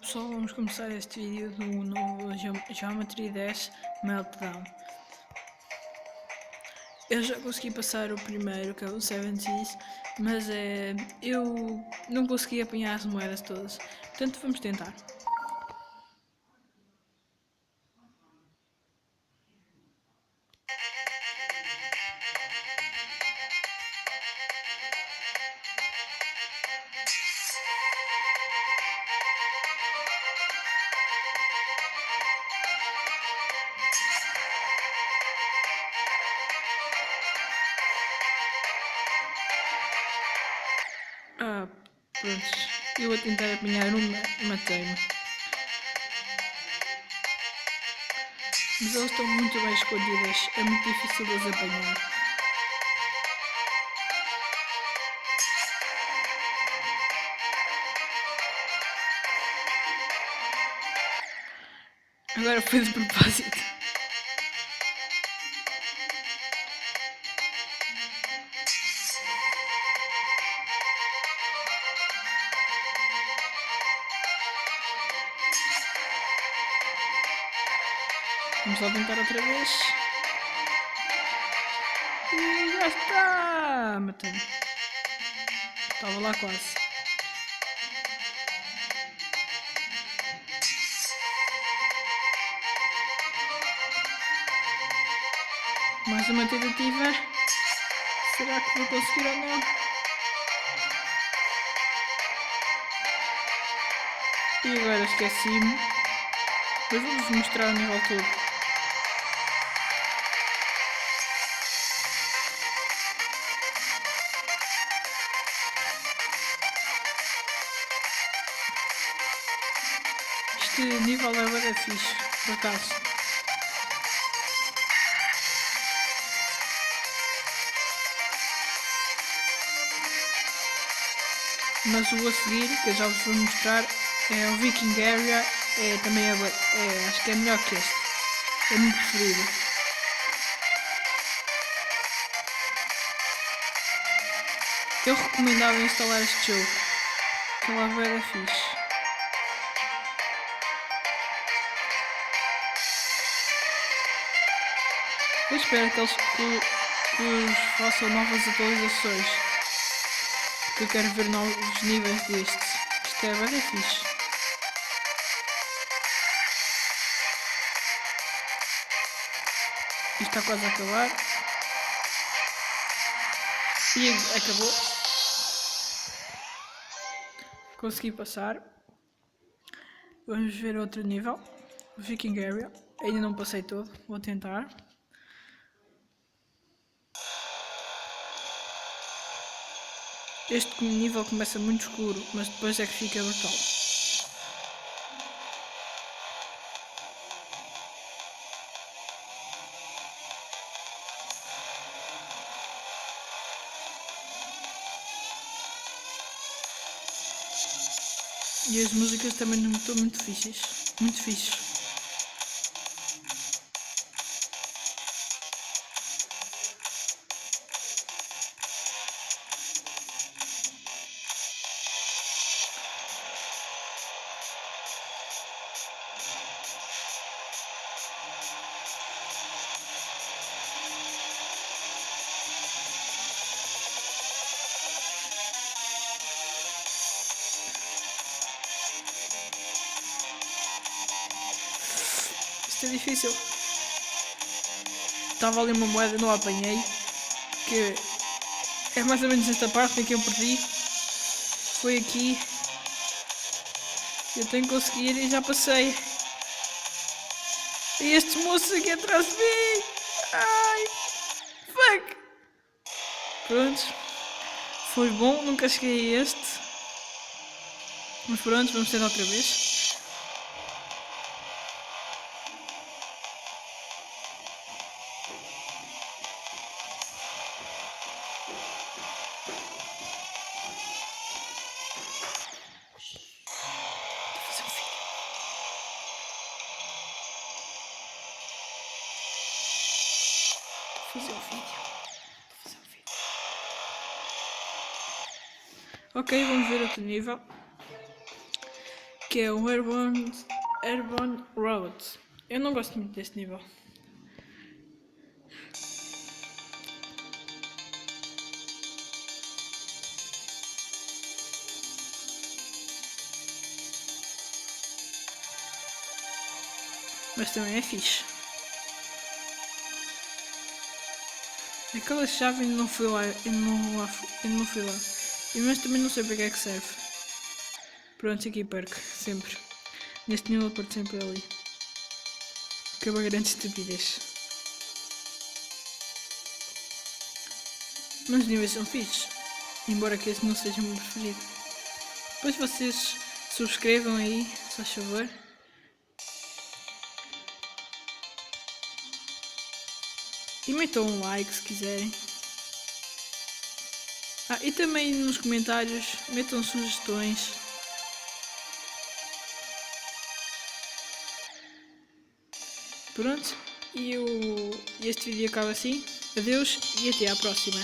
pessoal, vamos começar este vídeo do novo Geometry Dash Meltdown. Eu já consegui passar o primeiro, que é o 7 Seas, mas eu não consegui apanhar as moedas todas, portanto vamos tentar. Pronto, eu vou tentar apanhar uma, matei-me. Mas elas estão muito bem escondidas, é muito difícil de as apanhar. Agora foi de propósito. Vamos lá tentar outra vez. E já está! Matei-me. Estava lá quase. Mais uma tentativa. Será que vou conseguir ou não? E agora esqueci-me. Mas vou-vos mostrar o nível todo. Este nível é bem fixe, por acaso. Mas o a seguir, que eu já vos vou mostrar, é o Viking Area, também acho que é melhor que este. É muito preferido. Eu recomendava instalar este jogo, que ele é bem fixe. Eu espero que eles façam novas atualizações. Porque eu quero ver novos níveis destes. Isto é bem fixe. Isto está quase a acabar. E acabou. Consegui passar. Vamos ver outro nível. Viking Area. Ainda não passei todo. Vou tentar. Este nível começa muito escuro, mas depois é que fica brutal. E as músicas também não estão muito fixes. Muito fixes. Isto é difícil. Estava ali uma moeda, não a apanhei. Que é mais ou menos esta parte em que eu perdi. Foi aqui. Eu tenho que conseguir e já passei. E este moço aqui atrás de mim. Ai. Fuck. Pronto. Foi bom, nunca cheguei a este. Mas pronto, vamos tentar outra vez. Fazer o vídeo. Ok, vamos ver outro nível. que é o Airborne Road. Eu não gosto muito deste nível. Mas também é fixe. Aquela chave ainda não fui lá. Ainda não fui lá. Mas também não sei para que é que serve. Pronto, aqui perco. Sempre. Neste nível perco sempre ali. Que é uma grande estupidez. Mas os níveis são fixes. Embora que este não seja o meu preferido. Depois vocês subscrevam aí, se faz favor. E metam um like se quiserem. E também nos comentários metam sugestões. Pronto. E este vídeo acaba assim. Adeus e até à próxima.